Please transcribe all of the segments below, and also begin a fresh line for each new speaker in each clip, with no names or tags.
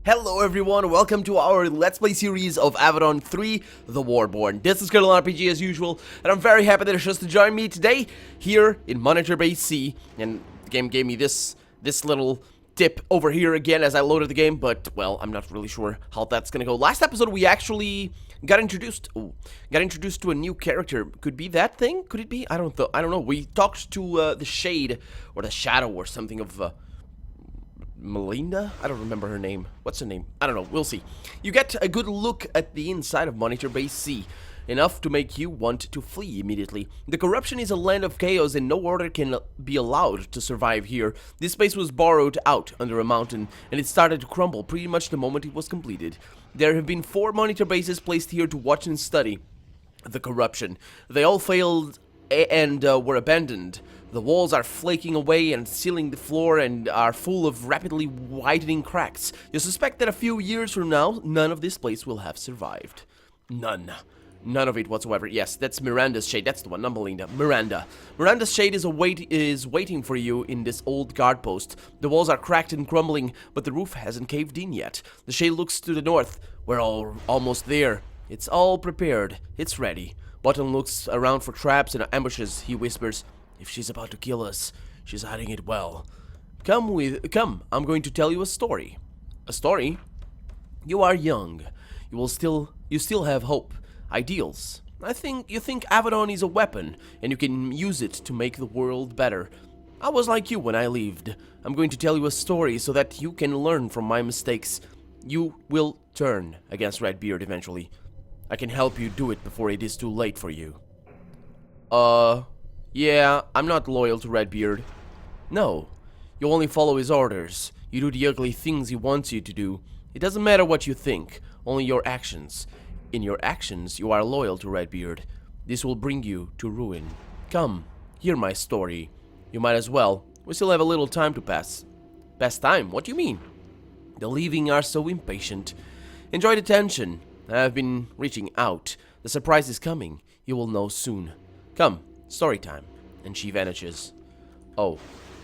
Hello everyone, welcome to our Let's Play series of Avadon 3, The Warborn. This is Colonel RPG as usual, and I'm very happy that it's just to join me today here in Monitor Base C. And the game gave me this little tip over here again as I loaded the game, but, well, I'm not really sure how that's gonna go. Last episode we actually got introduced to a new character. Could be that thing? Could it be? I don't know. We talked to the Shade, or the Shadow, or something of, Melinda? I don't remember her name. What's her name? I don't know. We'll see. You get a good look at the inside of Monitor Base C, enough to make you want to flee immediately. The corruption is a land of chaos and no order can be allowed to survive here. This space was borrowed out under a mountain and it started to crumble pretty much the moment it was completed. There have been 4 monitor bases placed here to watch and study the corruption. They all failed and were abandoned. The walls are flaking away and sealing the floor and are full of rapidly widening cracks. You suspect that a few years from now, none of this place will have survived. None of it whatsoever. Yes, that's Miranda's Shade. That's the one, not Melinda. Miranda. Miranda's Shade is waiting for you in this old guard post. The walls are cracked and crumbling, but the roof hasn't caved in yet. The Shade looks to the north. We're almost there. It's all prepared. It's ready. Button looks around for traps and ambushes. He whispers, "If she's about to kill us, she's hiding it well. Come, I'm going to tell you a story." A story? You are young. You still have hope, ideals. You think Avadon is a weapon, and you can use it to make the world better. I was like you when I lived. I'm going to tell you a story so that you can learn from my mistakes. You will turn against Redbeard eventually. I can help you do it before it is too late for you. Yeah, I'm not loyal to Redbeard. No, you only follow his orders. You do the ugly things he wants you to do. It doesn't matter what you think, only your actions. In your actions, you are loyal to Redbeard. This will bring you to ruin. Come, hear my story. You might as well. We still have a little time to pass. Pass time? What do you mean? The living are so impatient. Enjoy the tension. I've been reaching out. The surprise is coming. You will know soon. Come. Story time. And she vanishes. Oh,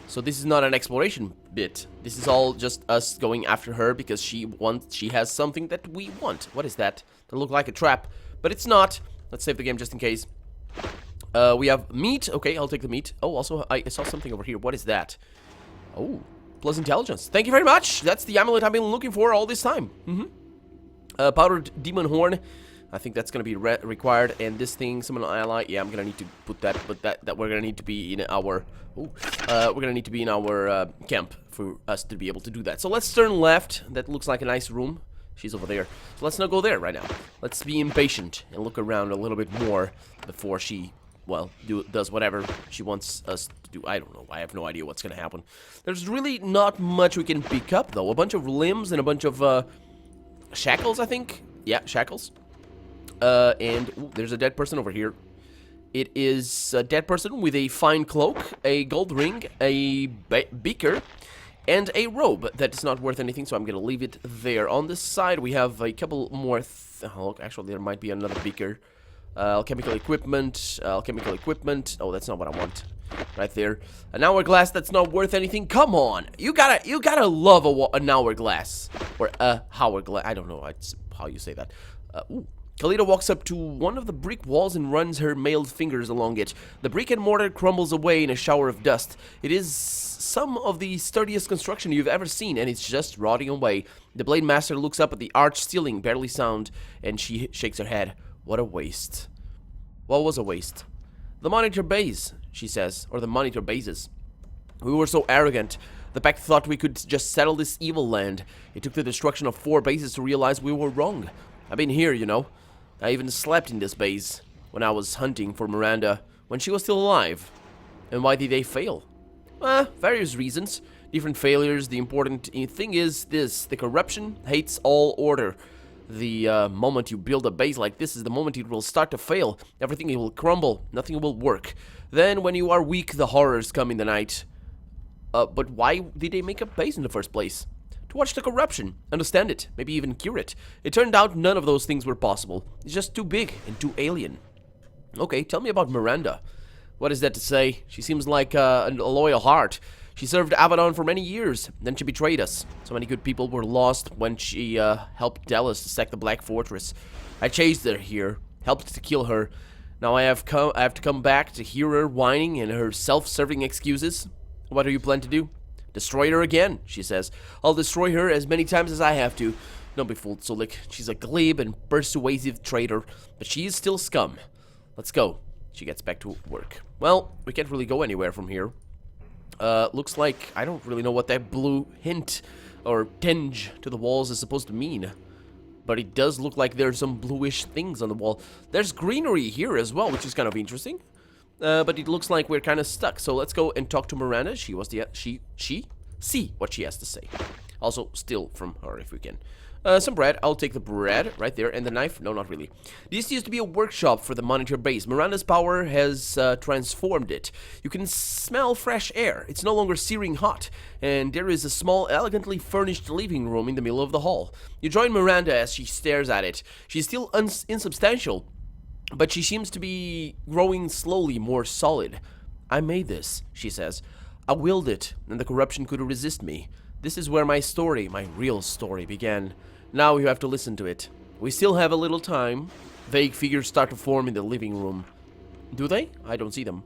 so this is not an exploration bit. This is all just us going after her because she has something that we want. What is that? That look like a trap, but it's not. Let's save the game just in case. We have meat. Okay, I'll take the meat. Oh, also I saw something over here. What is that? Oh, plus intelligence. Thank you very much. That's the amulet I've been looking for all this time. Powdered demon horn. I think that's gonna be required, and this thing, summon ally. Yeah, I'm gonna need to put that, but that we're gonna need to be in our. We're gonna need to be in our camp for us to be able to do that. So let's turn left. That looks like a nice room. She's over there. So let's not go there right now. Let's be impatient and look around a little bit more before she, well, does whatever she wants us to do. I don't know. I have no idea what's gonna happen. There's really not much we can pick up though. A bunch of limbs and a bunch of shackles, I think. Yeah, shackles. And ooh, there's a dead person over here. It is a dead person with a fine cloak, a gold ring, a beaker, and a robe that is not worth anything, so I'm gonna leave it there. On this side, we have a couple more. Look, actually, there might be another beaker. Alchemical equipment. Oh, that's not what I want. Right there. An hourglass that's not worth anything. Come on, you gotta love an hourglass or a hourglass. I don't know how you say that. Ooh. Kalita walks up to one of the brick walls and runs her mailed fingers along it. The brick and mortar crumbles away in a shower of dust. It is some of the sturdiest construction you've ever seen, and it's just rotting away. The Blade Master looks up at the arched ceiling, barely sound, and she shakes her head. What a waste. What was a waste? The monitor base, she says, or the monitor bases. We were so arrogant. The Pact thought we could just settle this evil land. It took the destruction of 4 bases to realize we were wrong. I've been here, you know. I even slept in this base when I was hunting for Miranda, when she was still alive. And why did they fail? Various reasons. Different failures. The important thing is this. The corruption hates all order. The moment you build a base like this is the moment it will start to fail. Everything will crumble. Nothing will work. Then when you are weak, the horrors come in the night. But why did they make a base in the first place? To watch the corruption, understand it, maybe even cure it. It turned out none of those things were possible. It's just too big and too alien. Okay, tell me about Miranda. What is that to say? She seems like a loyal heart. She served Avadon for many years, then she betrayed us. So many good people were lost when she helped Dallas to sack the Black Fortress. I chased her here, helped to kill her. Now I have to come back to hear her whining and her self-serving excuses. What do you plan to do? Destroy her again, she says. I'll destroy her as many times as I have to. Don't be fooled, Sulik. She's a glib and persuasive traitor, but she is still scum. Let's go. She gets back to work. Well, we can't really go anywhere from here. Looks like I don't really know what that blue hint or tinge to the walls is supposed to mean. But it does look like there's some bluish things on the wall. There's greenery here as well, which is kind of interesting. But it looks like we're kind of stuck. So let's go and talk to Miranda. See what she has to say. Also, steal from her if we can. Some bread. I'll take the bread right there. And the knife? No, not really. This used to be a workshop for the monitor base. Miranda's power has transformed it. You can smell fresh air. It's no longer searing hot. And there is a small, elegantly furnished living room in the middle of the hall. You join Miranda as she stares at it. She's still insubstantial, but she seems to be growing slowly more solid. I made this, she says. I willed it, and the corruption could resist me. This is where my story, my real story, began. Now you have to listen to it. We still have a little time. Vague figures start to form in the living room. Do they? I don't see them.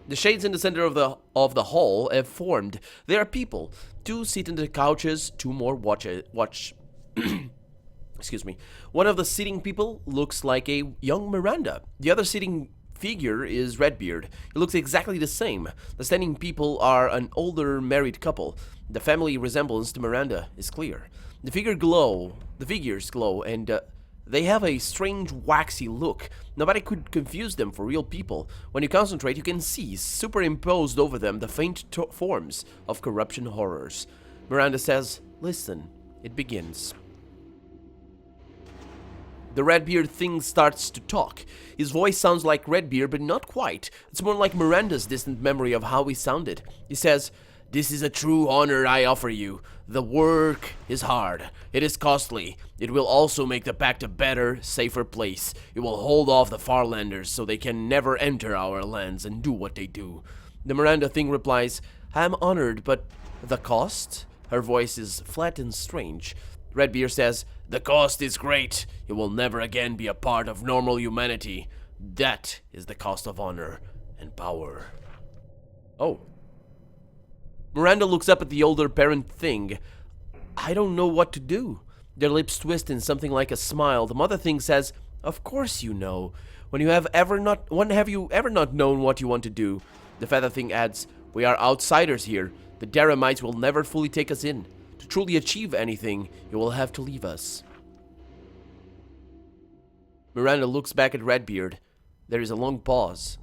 The shades in the center of the hall have formed. There are people. 2 sit in the couches, 2 more watch. Excuse me. One of the sitting people looks like a young Miranda. The other sitting figure is Redbeard. He looks exactly the same. The standing people are an older married couple. The family resemblance to Miranda is clear. The figures glow, and they have a strange waxy look. Nobody could confuse them for real people. When you concentrate, you can see, superimposed over them, the faint forms of corruption horrors. Miranda says, listen, it begins. The Redbeard thing starts to talk. His voice sounds like Redbeard, but not quite. It's more like Miranda's distant memory of how he sounded. He says, "This is a true honor I offer you. The work is hard. It is costly. It will also make the Pact a better, safer place. It will hold off the Farlanders so they can never enter our lands and do what they do." The Miranda thing replies, "I am honored, but the cost?" Her voice is flat and strange. Redbeard says, "The cost is great. It will never again be a part of normal humanity. That is the cost of honor and power." Oh. Miranda looks up at the older parent thing. I don't know what to do. Their lips twist in something like a smile. The mother thing says, "Of course you know. When have you ever not known what you want to do?" The feather thing adds, "We are outsiders here. The Daramites will never fully take us in. To truly achieve anything, you will have to leave us." Miranda looks back at Redbeard. There is a long pause.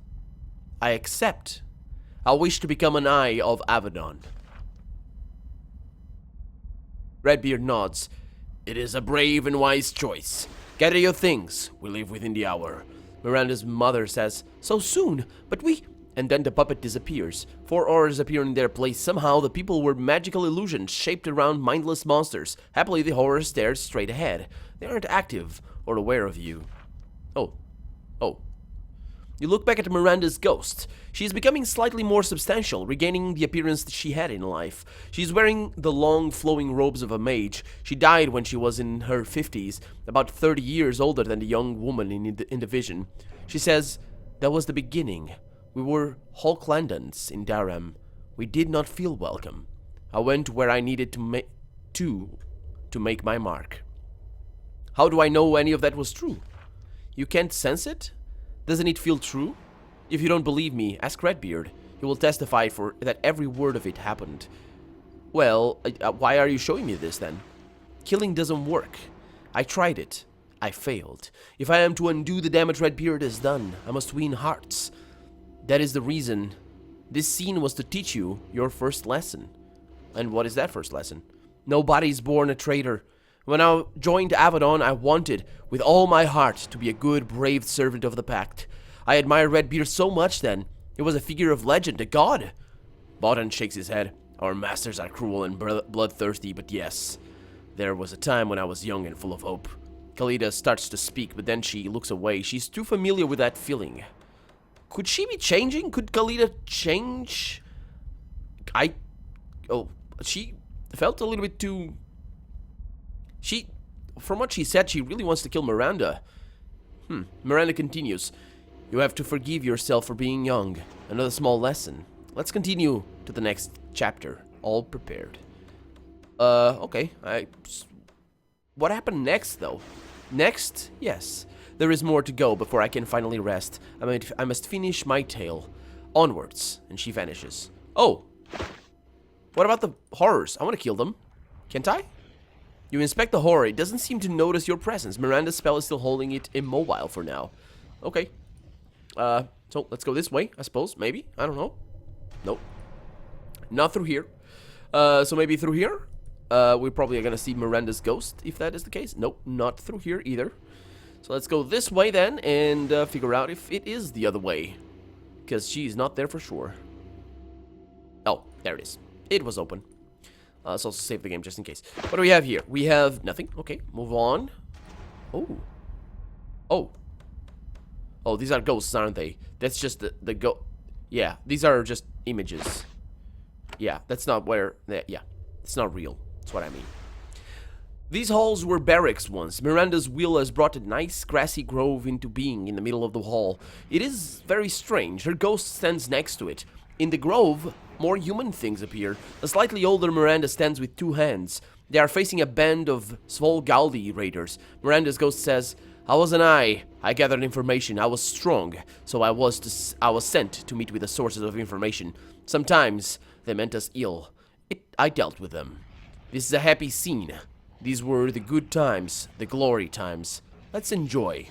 "I accept. I wish to become an eye of Avadon." Redbeard nods. "It is a brave and wise choice. Gather your things. We leave within the hour." Miranda's mother says, "So soon, but we..." And then the puppet disappears. 4 auras appear in their place. Somehow the people were magical illusions shaped around mindless monsters. Happily the horror stares straight ahead. They aren't active or aware of you. Oh. You look back at Miranda's ghost. She is becoming slightly more substantial, regaining the appearance that she had in life. She is wearing the long flowing robes of a mage. She died when she was in her 50s, about 30 years older than the young woman in the vision. She says, "That was the beginning. We were Hulklandans in Daram. We did not feel welcome. I went where I needed to make my mark." How do I know any of that was true? You can't sense it? Doesn't it feel true? If you don't believe me, ask Redbeard. He will testify for that every word of it happened. Well, why are you showing me this then? Killing doesn't work. I tried it. I failed. If I am to undo the damage Redbeard has done, I must win hearts. That is the reason. This scene was to teach you your first lesson. And what is that first lesson? Nobody's born a traitor. When I joined Avadon, I wanted, with all my heart, to be a good, brave servant of the Pact. I admired Redbeard so much then. He was a figure of legend, a god. Avadon shakes his head. Our masters are cruel and bloodthirsty, but yes. There was a time when I was young and full of hope. Khalida starts to speak, but then she looks away. She's too familiar with that feeling. Could she be changing? Could Khalida change? Oh, she felt a little bit too... From what she said, she really wants to kill Miranda. Miranda continues. You have to forgive yourself for being young. Another small lesson. Let's continue to the next chapter. All prepared. Okay. What happened next, though? Next? Yes. There is more to go before I can finally rest. I must finish my tale. Onwards. And she vanishes. Oh. What about the horrors? I want to kill them. Can't I? You inspect the horror. It doesn't seem to notice your presence. Miranda's spell is still holding it immobile for now. Okay. So let's go this way, I suppose. Maybe. I don't know. Nope. Not through here. So maybe through here? We probably are gonna see Miranda's ghost, if that is the case. Nope, not through here either. So let's go this way then, and figure out if it is the other way. Because she's not there for sure. Oh, there it is. It was open. So I'll save the game just in case. What do we have here? We have nothing. Okay, move on. Oh. Oh. Oh, these are ghosts, aren't they? That's just the Yeah, these are just images. Yeah, that's not where... Yeah, it's not real. That's what I mean. These halls were barracks once. Miranda's will has brought a nice grassy grove into being in the middle of the hall. It is very strange. Her ghost stands next to it. In the grove, more human things appear. A slightly older Miranda stands with two hands. They are facing a band of Svolgaldi raiders. Miranda's ghost says, "How wasn't I? I gathered information. I was strong, so I was sent to meet with the sources of information. Sometimes they meant us ill. I dealt with them. This is a happy scene. These were the good times, the glory times. Let's enjoy."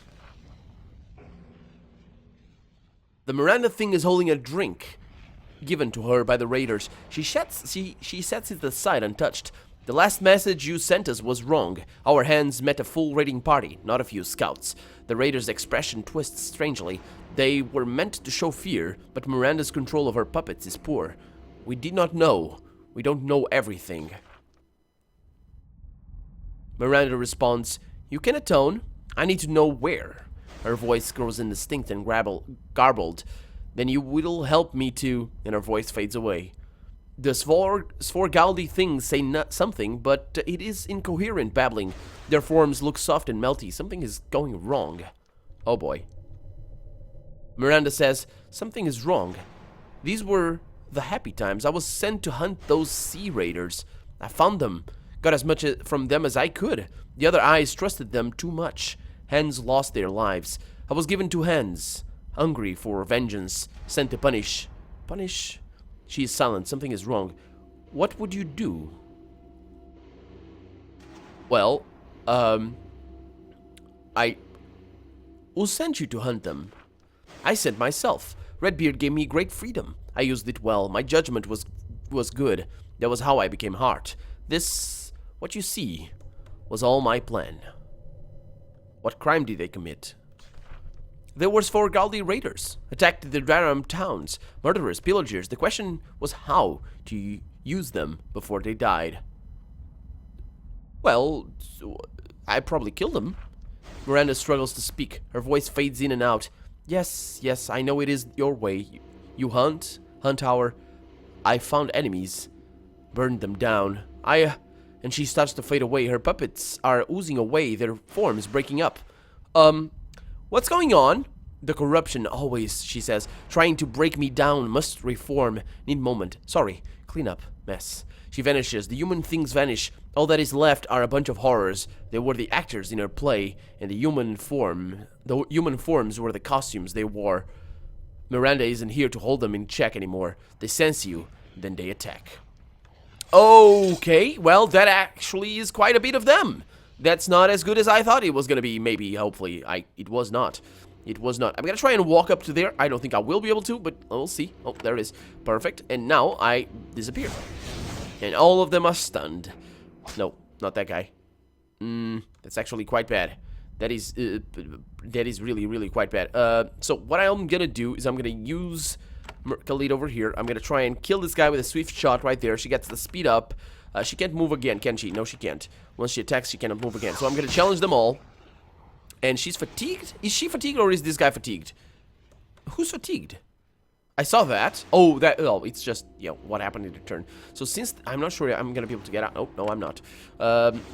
The Miranda thing is holding a drink given to her by the raiders. She sets it aside untouched. "The last message you sent us was wrong. Our hands met a full raiding party, not a few scouts." The raiders' expression twists strangely. They were meant to show fear, but Miranda's control of her puppets is poor. "We did not know. We don't know everything." Miranda responds, "You can atone. I need to know where." Her voice grows indistinct and garbled. "Then you will help me to..." And her voice fades away. The Svorgaldi things say something, but it is incoherent babbling. Their forms look soft and melty. Something is going wrong. Oh boy. Miranda says, "Something is wrong. These were the happy times. I was sent to hunt those sea raiders. I found them. Got as much from them as I could. The other eyes trusted them too much. Hands lost their lives. I was given to hands. Hungry for vengeance. Sent to punish." Punish? She is silent. Something is wrong. "What would you do?" "Well, Who sent you to hunt them?" "I sent myself. Redbeard gave me great freedom. I used it well. My judgment was good. That was how I became Heart. This, what you see, was all my plan." "What crime did they commit?" "There were Svorgaldi raiders. Attacked the Draram towns. Murderers, pillagers. The question was how to use them before they died." "Well, I probably killed them." Miranda struggles to speak. Her voice fades in and out. Yes, I know it is your way. You hunt our... I found enemies. Burned them down. And she starts to fade away. Her puppets are oozing away, their forms breaking up. What's going on?" "The corruption, always," she says. "Trying to break me down, must reform. Need moment. Sorry. Clean up. Mess." She vanishes. The human things vanish. All that is left are a bunch of horrors. They were the actors in her play, and the human forms were the costumes they wore. Miranda isn't here to hold them in check anymore. They sense you, then they attack. Okay, well, that actually is quite a bit of them. That's not as good as I thought it was going to be, maybe, hopefully. It was not. It was not. I'm going to try and walk up to there. I don't think I will be able to, but we'll see. Oh, there it is. Perfect. And now I disappear. And all of them are stunned. No, not that guy. That's actually quite bad. That is really, really quite bad. So what I'm going to do is I'm going to use Khalid over here. I'm going to try and kill this guy with a swift shot right there. She gets the speed up. She can't move again, can she? No, she can't. Once she attacks, she cannot move again. So I'm going to challenge them all. And she's fatigued? Is she fatigued or is this guy fatigued? Who's fatigued? I saw that. Oh, it's just, what happened in the turn. So since I'm not sure I'm gonna be able to get out. Oh, no, I'm not.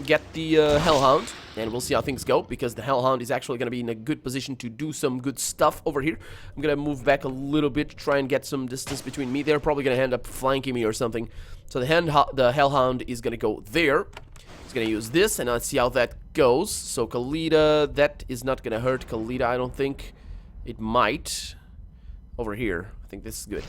Get the Hellhound, and we'll see how things go, because the Hellhound is actually gonna be in a good position to do some good stuff over here. I'm gonna move back a little bit, try and get some distance between me. They're probably gonna end up flanking me or something. So the Hellhound is gonna go there. He's gonna use this, and let's see how that goes. So Khalida, that is not gonna hurt Khalida, I don't think. It might. Over here. I think this is good.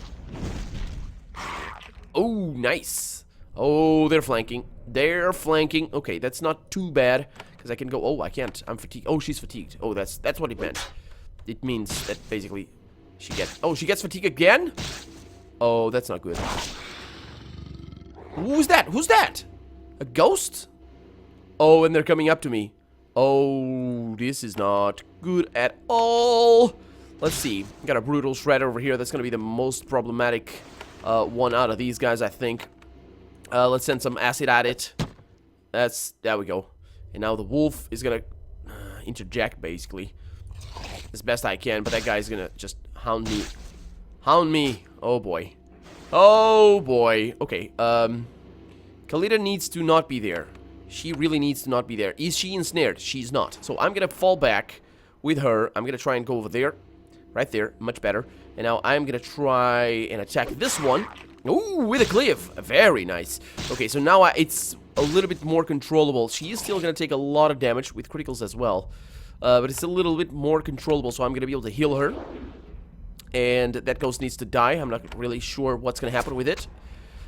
Oh, nice. Oh, they're flanking. They're flanking. Okay, that's not too bad, because I can go. Oh, I can't. I'm fatigued. Oh, she's fatigued. Oh, that's what it meant. It means that basically she gets. Oh, she gets fatigued again? Oh, that's not good. Who's that? Who's that? A ghost? Oh, and they're coming up to me. Oh, this is not good at all. Let's see. Got a brutal shredder over here. That's going to be the most problematic one out of these guys, I think. Let's send some acid at it. There we go. And now the wolf is going to interject, basically, as best I can. But that guy's going to just hound me. Hound me. Oh, boy. Oh, boy. Okay. Khalida needs to not be there. She really needs to not be there. Is she ensnared? She's not. So I'm going to fall back with her. I'm going to try and go over there. Right there, much better. And now I'm gonna try and attack this one. Ooh, with a cliff. Very nice. Okay, so now it's a little bit more controllable. She is still gonna take a lot of damage with criticals as well. But it's a little bit more controllable, so I'm gonna be able to heal her. And that ghost needs to die. I'm not really sure what's gonna happen with it.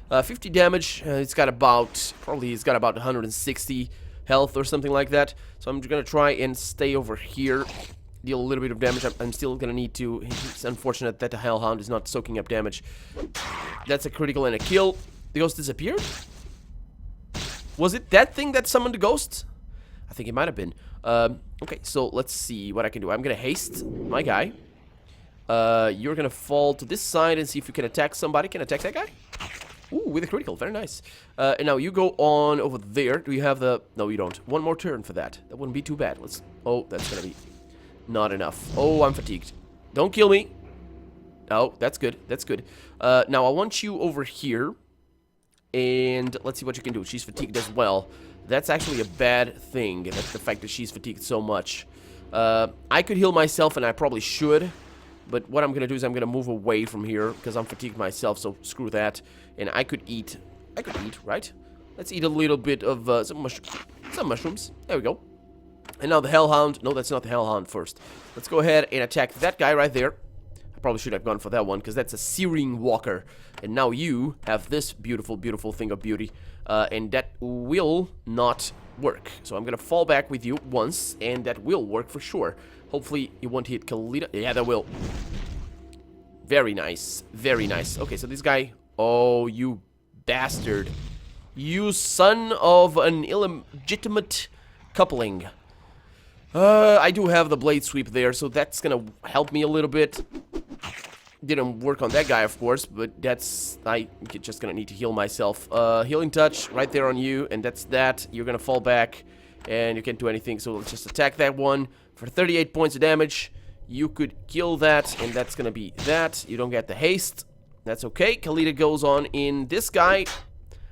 50 damage. It's got about 160 health or something like that. So I'm gonna try and stay over here. Deal a little bit of damage. I'm still gonna need to. It's unfortunate that the Hellhound is not soaking up damage. That's a critical and a kill. The ghost disappeared? Was it that thing that summoned the ghost? I think it might have been. Okay, so let's see what I can do. I'm gonna haste my guy. You're gonna fall to this side and see if you can attack somebody. Can attack that guy? Ooh, with a critical. Very nice. And now you go on over there. Do you have the... No, you don't. One more turn for that. That wouldn't be too bad. Let's... Oh, that's gonna be... Not enough. Oh, I'm fatigued. Don't kill me. Oh, that's good. That's good. Now I want you over here. And let's see what you can do. She's fatigued as well. That's actually a bad thing. That's the fact that she's fatigued so much. I could heal myself, and I probably should. But what I'm going to do is I'm going to move away from here, because I'm fatigued myself, so screw that. And I could eat. I could eat, right? Let's eat a little bit of some mushrooms. There we go. And now the Hellhound. No, that's not the Hellhound first. Let's go ahead and attack that guy right there. I probably should have gone for that one, because that's a Searing Walker. And now you have this beautiful, beautiful thing of beauty. And that will not work. So I'm going to fall back with you once, and that will work for sure. Hopefully you won't hit Khalida. Yeah, that will. Very nice. Very nice. Okay, so this guy... Oh, you bastard. You son of an illegitimate coupling. I do have the blade sweep there, so that's gonna help me a little bit. Didn't work on that guy, of course, but that's... I'm just gonna need to heal myself. Healing touch right there on you, and that's that. You're gonna fall back, and you can't do anything, so let's just attack that one for 38 points of damage. You could kill that, and that's gonna be that. You don't get the haste. That's okay. Khalida goes on in this guy.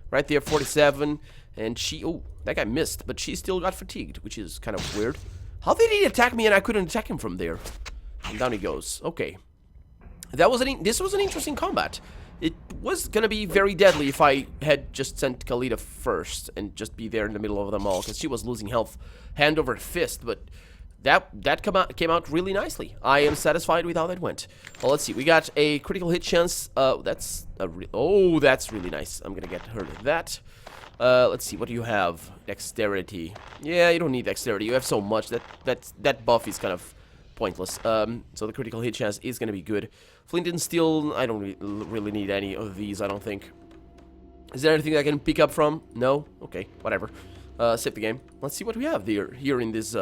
Right there, 47. And she... Oh, that guy missed, but she still got fatigued, which is kind of weird. How did he attack me and I couldn't attack him from there? And down he goes. Okay. This was an interesting combat. It was gonna be very deadly if I had just sent Khalida first and just be there in the middle of them all, because she was losing health hand over fist, but that came out really nicely. I am satisfied with how that went. Well, let's see. We got a critical hit chance. That's really nice. I'm gonna get her to that. Let's see. What do you have? Dexterity. Yeah, you don't need dexterity. You have so much that buff is kind of pointless. So the critical hit chance is gonna be good. Flint and Steel. I don't really need any of these, I don't think. Is there anything I can pick up from? No? Okay, whatever. Save the game. Let's see what we have here in this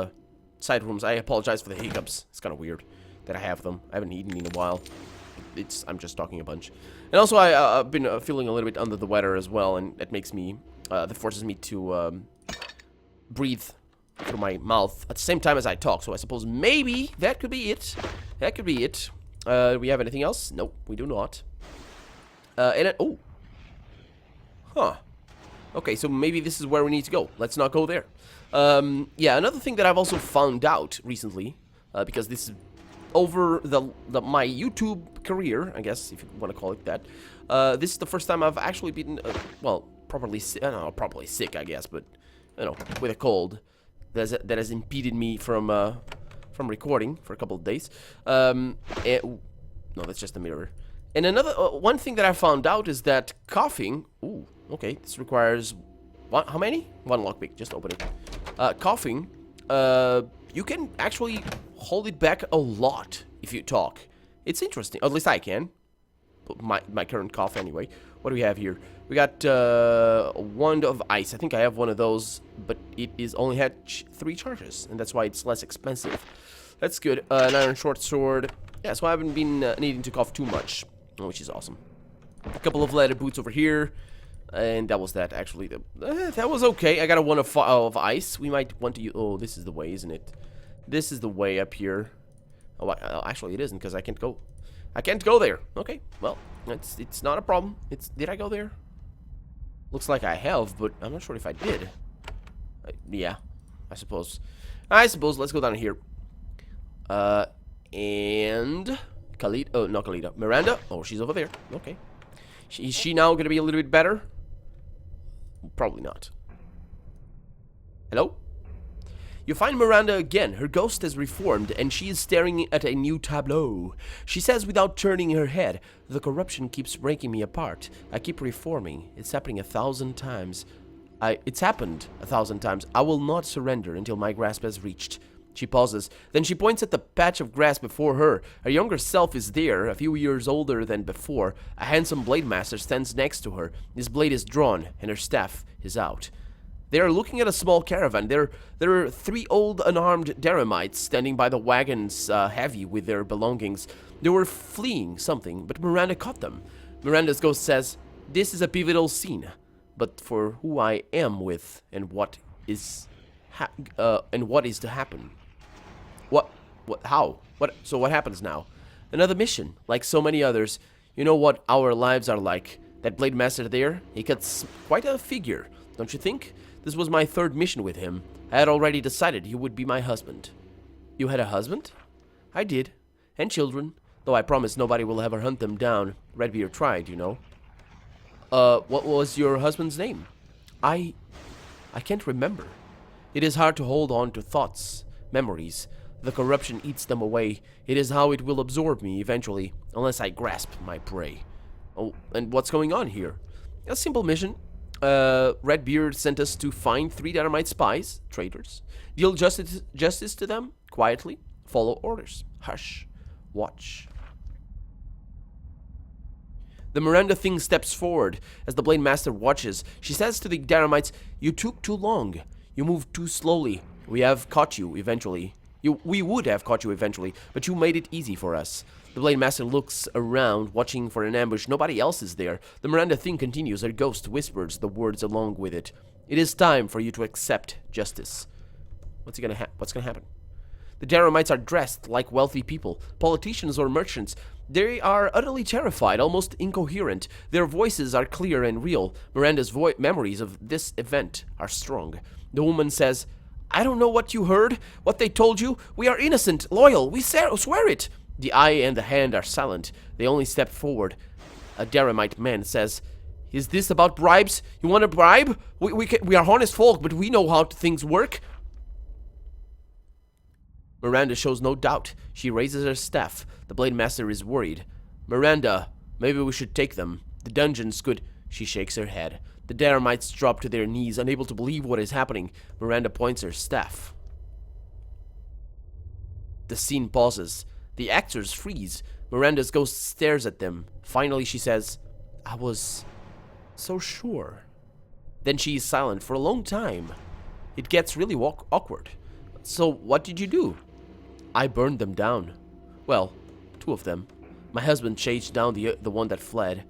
side rooms. I apologize for the hiccups. It's kind of weird that I have them. I haven't eaten in a while. I'm just talking a bunch. And also, I've been feeling a little bit under the weather as well, and that makes me, that forces me to breathe through my mouth at the same time as I talk. So I suppose maybe that could be it. That could be it. Do we have anything else? Nope, we do not. Oh. Huh. Okay, so maybe this is where we need to go. Let's not go there. Yeah, another thing that I've also found out recently, because this is over my YouTube career, I guess, if you want to call it that. This is the first time I've actually been, well, properly sick, I guess, but, you know, with a cold that has impeded me from recording for a couple of days. No, that's just a mirror. And another one thing that I found out is that coughing. Ooh, okay, this requires how many? One lockpick. Just open it. Coughing. You can actually hold it back a lot if you talk. It's interesting. At least I can. My current cough, anyway. What do we have here? We got a wand of ice. I think I have one of those, but it is only had 3 charges, and that's why it's less expensive. That's good. An iron short sword. Yeah, so I haven't been needing to cough too much, which is awesome. A couple of leather boots over here, and that was that. Actually, that was okay. I got a wand of ice. We might want to use. Oh, this is the way, isn't it? This is the way up here. Oh, actually, it isn't because I can't go. I can't go there. Okay, well, it's not a problem. Did I go there? Looks like I have, but I'm not sure if I did. Yeah, I suppose. Let's go down here. And Khalid. Oh, not Khalida. Miranda. Oh, she's over there. Okay. Is she now gonna be a little bit better? Probably not. Hello? You find Miranda again. Her ghost has reformed, and she is staring at a new tableau. She says without turning her head, "The corruption keeps breaking me apart. I keep reforming. It's happening 1,000 times. It's happened 1,000 times. I will not surrender until my grasp has reached." She pauses. Then she points at the patch of grass before her. Her younger self is there, a few years older than before. A handsome blade master stands next to her. His blade is drawn, and her staff is out. They are looking at a small caravan. There are 3 old unarmed Daramites standing by the wagons, heavy with their belongings. They were fleeing something, but Miranda caught them. Miranda's ghost says, "This is a pivotal scene, but for who I am with and what is to happen." How? So what happens now? Another mission, like so many others. You know what our lives are like. That blade master there, he cuts quite a figure, don't you think? This was my 3rd mission with him. I had already decided he would be my husband. You had a husband? I did. And children. Though I promise nobody will ever hunt them down. Redbeard tried, you know. What was your husband's name? I can't remember. It is hard to hold on to thoughts, memories. The corruption eats them away. It is how it will absorb me eventually, unless I grasp my prey. Oh, and what's going on here? A simple mission. Redbeard sent us to find 3 Daramite spies, traitors. Deal justice to them, quietly. Follow orders. Hush. Watch. The Miranda thing steps forward. As the Blade Master watches, she says to the Daramites, "You took too long. You moved too slowly. We have caught you eventually. We would have caught you eventually, but you made it easy for us." The Blade Master looks around, watching for an ambush. Nobody else is there. The Miranda thing continues. Her ghost whispers the words along with it. "It is time for you to accept justice." What's gonna happen? The Daramites are dressed like wealthy people, politicians or merchants. They are utterly terrified, almost incoherent. Their voices are clear and real. Miranda's memories of this event are strong. The woman says, "I don't know what you heard, what they told you. We are innocent, loyal, we swear it." The eye and the hand are silent. They only step forward. A Daramite man says, "Is this about bribes? You want a bribe? We are honest folk, but we know how things work." Miranda shows no doubt. She raises her staff. The Blade Master is worried. "Miranda, maybe we should take them. The dungeon's good." She shakes her head. The Daramites drop to their knees, unable to believe what is happening. Miranda points her staff. The scene pauses. The actors freeze. Miranda's ghost stares at them. Finally, she says, "I was so sure." Then she is silent for a long time. It gets really awkward. "So, what did you do?" "I burned them down. Well, 2 of them. My husband chased down the one that fled.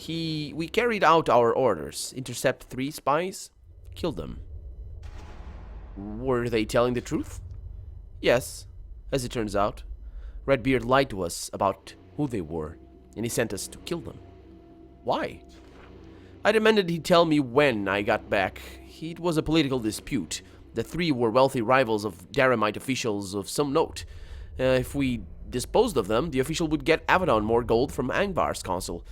We carried out our orders. Intercept 3 spies. Killed them." "Were they telling the truth?" "Yes, as it turns out. Redbeard lied to us about who they were, and he sent us to kill them. Why? I demanded he tell me when I got back. It was a political dispute. The three were wealthy rivals of Daramite officials of some note. If we disposed of them, the official would get Avadon more gold from Angvar's council.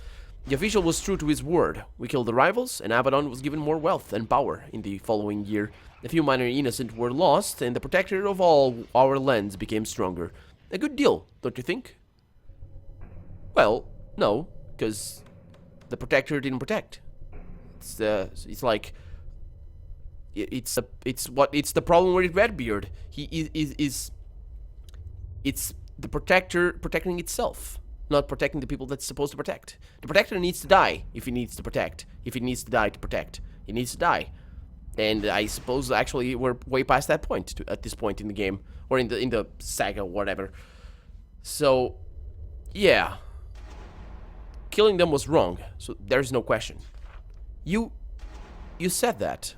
The official was true to his word. We killed the rivals, and Avadon was given more wealth and power in the following year. A few minor innocent were lost, and the protector of all our lands became stronger. A good deal, don't you think? Well, no, because the protector didn't protect. It's like it's the problem with Redbeard. He is it's the protector protecting itself, not protecting the people that's supposed to protect. The protector needs to die if he needs to protect. If he needs to die to protect, he needs to die. And I suppose actually we're way past that point at this point in the game, or in the saga, or whatever. So, yeah, killing them was wrong. So there's no question. You said that.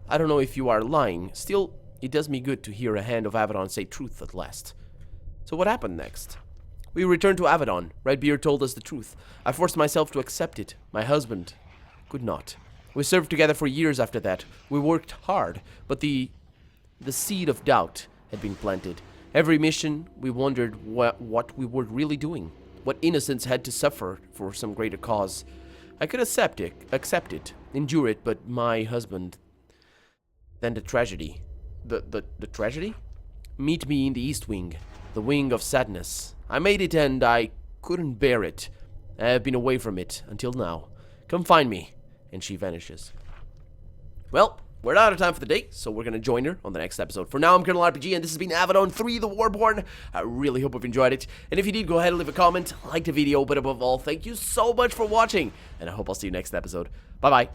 I don't know if you are lying. Still, it does me good to hear a hand of Avadon say truth at last. So what happened next? We returned to Avadon. Redbeard told us the truth. I forced myself to accept it. My husband could not. We served together for years after that. We worked hard, but the seed of doubt had been planted. Every mission, we wondered what we were really doing. What innocents had to suffer for some greater cause. I could accept it, endure it, but my husband... Then the tragedy. The tragedy? Meet me in the East Wing, the wing of sadness. I made it and I couldn't bear it. I have been away from it until now. Come find me. And she vanishes. Well, we're out of time for the day, so we're going to join her on the next episode. For now, I'm Colonel RPG, and this has been Avadon 3, the Warborn. I really hope you've enjoyed it. And if you did, go ahead and leave a comment, like the video, but above all, thank you so much for watching. And I hope I'll see you next episode. Bye-bye.